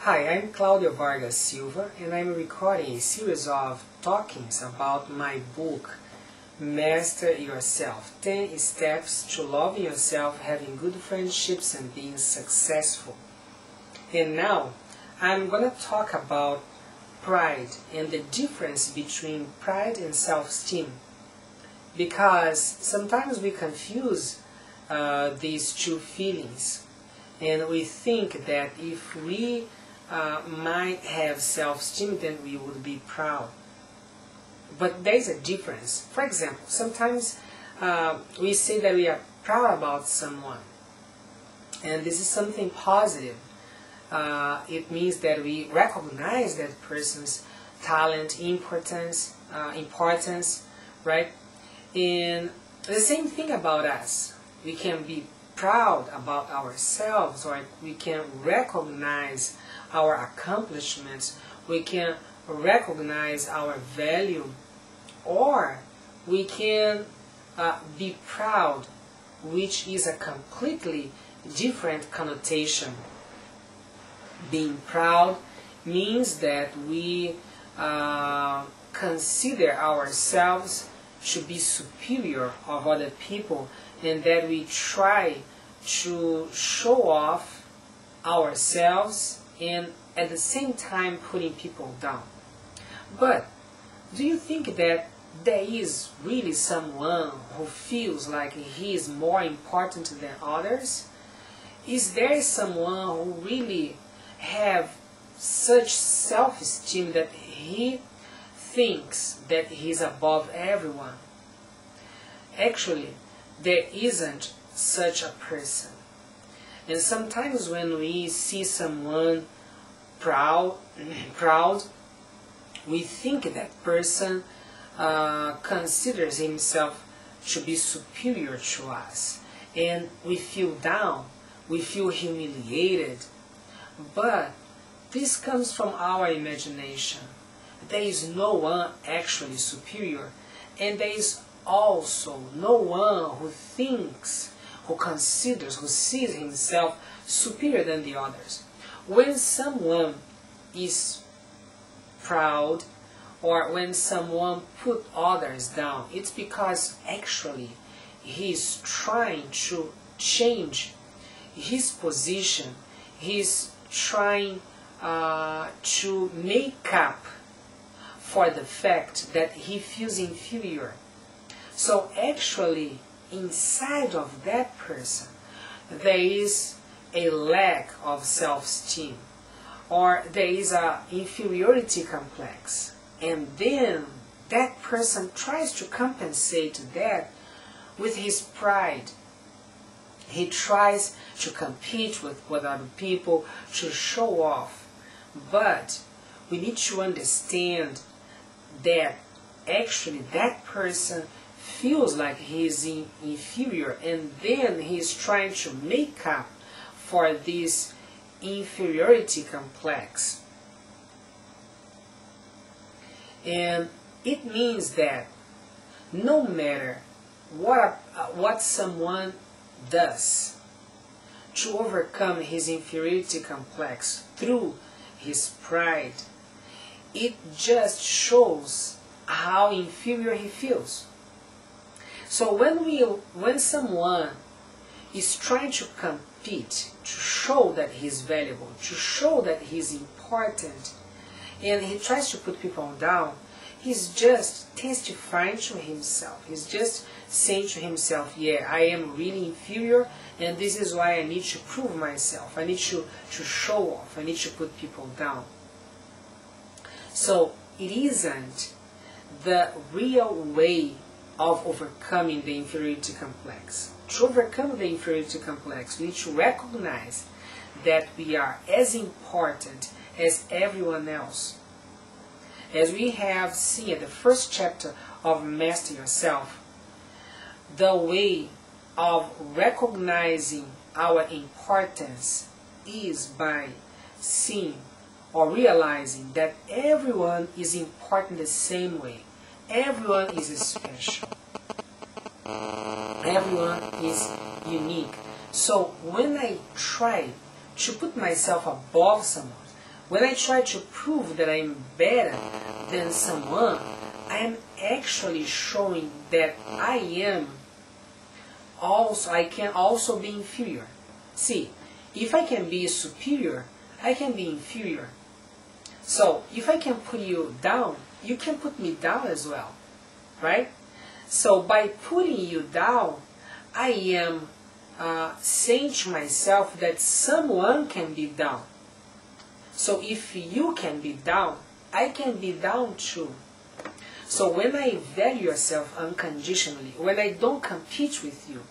Hi, I'm Claudio Vargas Silva, and I'm recording a series of talkings about my book, Master Yourself, 10 Steps to Loving Yourself, Having Good Friendships, and Being Successful. And now, I'm going to talk about pride and the difference between pride and self-esteem. Because sometimes we confuse these two feelings, and we think that if we might have self-esteem, then we would be proud. But there is a difference. For example, sometimes we say that we are proud about someone, and this is something positive. It means that we recognize that person's talent, importance, right? And the same thing about us. We can be proud about ourselves, or we can recognize our accomplishments, we can recognize our value, or we can be proud, which is a completely different connotation. Being proud means that we consider ourselves to be superior of other people, and that we try to show off ourselves and at the same time putting people down. But do you think that there is really someone who feels like he is more important than others? Is there someone who really have such self-esteem that he thinks that he is above everyone? Actually, there isn't such a person. And sometimes when we see someone proud, we think that person considers himself to be superior to us. And we feel down, we feel humiliated. But this comes from our imagination. There is no one actually superior, and there is also no one who thinks, who considers, who sees himself superior than the others. When someone is proud, or when someone put others down, it's because actually he is trying to change his position. He's trying to make up for the fact that he feels inferior. So actually, inside of that person, there is a lack of self-esteem, or there is an inferiority complex. And then that person tries to compensate that with his pride. He tries to compete with other people, to show off. But we need to understand that actually that person feels like he is inferior, and then he is trying to make up for this inferiority complex. And it means that no matter what someone does to overcome his inferiority complex through his pride, it just shows how inferior he feels. So when someone is trying to compete, to show that he's valuable, to show that he's important, and he tries to put people down, he's just testifying to himself. He's just saying to himself, yeah, I am really inferior, and this is why I need to prove myself. I need to show off. I need to put people down. So it isn't the real way of overcoming the inferiority complex. To overcome the inferiority complex, we need to recognize that we are as important as everyone else. As we have seen at the first chapter of Master Yourself, the way of recognizing our importance is by seeing or realizing that everyone is important the same way. Everyone is special. Everyone is unique. So when I try to put myself above someone, When I try to prove that I'm better than someone, I am actually showing that I can also be inferior. See, if I can be superior, I can be inferior. So if I can put you down, you can put me down as well, right? So by putting you down, I am saying to myself that someone can be down. So if you can be down, I can be down too. So when I value yourself unconditionally, when I don't compete with you,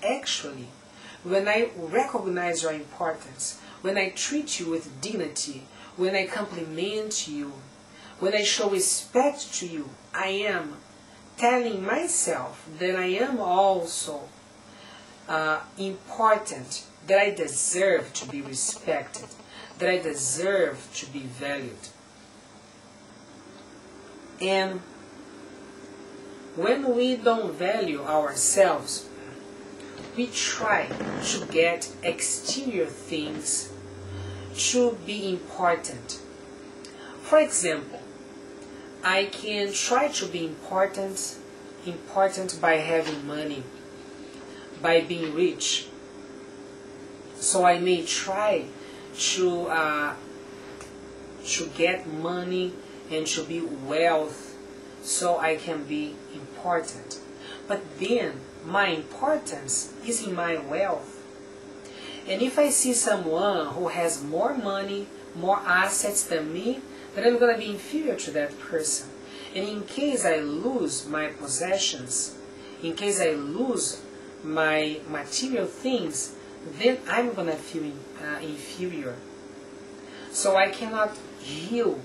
actually, when I recognize your importance, when I treat you with dignity, when I compliment you, when I show respect to you, I am telling myself that I am also important, that I deserve to be respected, that I deserve to be valued. And when we don't value ourselves, we try to get exterior things to be important. For example, I can try to be important by having money, by being rich. So I may try to get money and to be wealth so I can be important. But then my importance is in my wealth. And if I see someone who has more money, more assets than me, then I'm going to be inferior to that person. And in case I lose my possessions, in case I lose my material things, then I'm going to feel inferior. So I cannot heal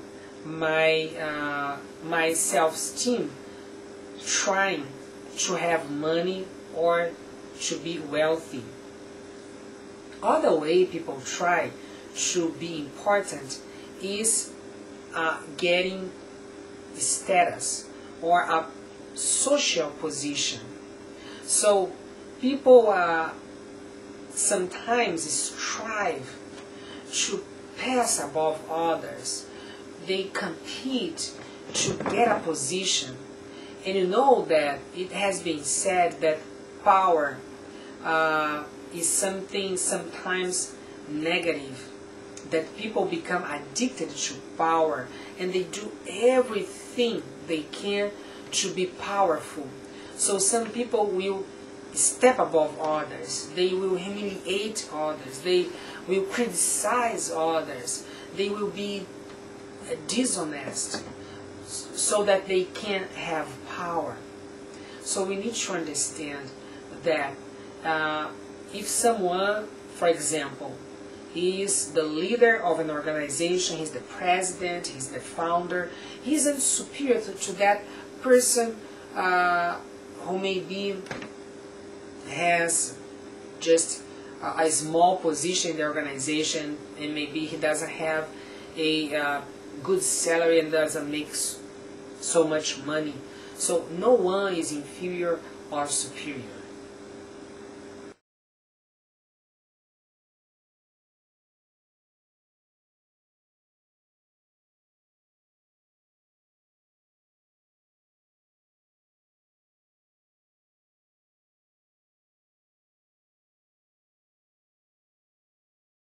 my self-esteem trying to have money or to be wealthy. Other way people try to be important is getting status or a social position. So people sometimes strive to pass above others. They compete to get a position. And you know that it has been said that power is something sometimes negative, that people become addicted to power and they do everything they can to be powerful. So some people will step above others, they will humiliate others, they will criticize others, they will be dishonest so that they can have power. So we need to understand that if someone, for example, is the leader of an organization, he's the president, he's the founder, he isn't superior to that person who maybe has just a small position in the organization, and maybe he doesn't have a good salary and doesn't make so much money. So no one is inferior or superior.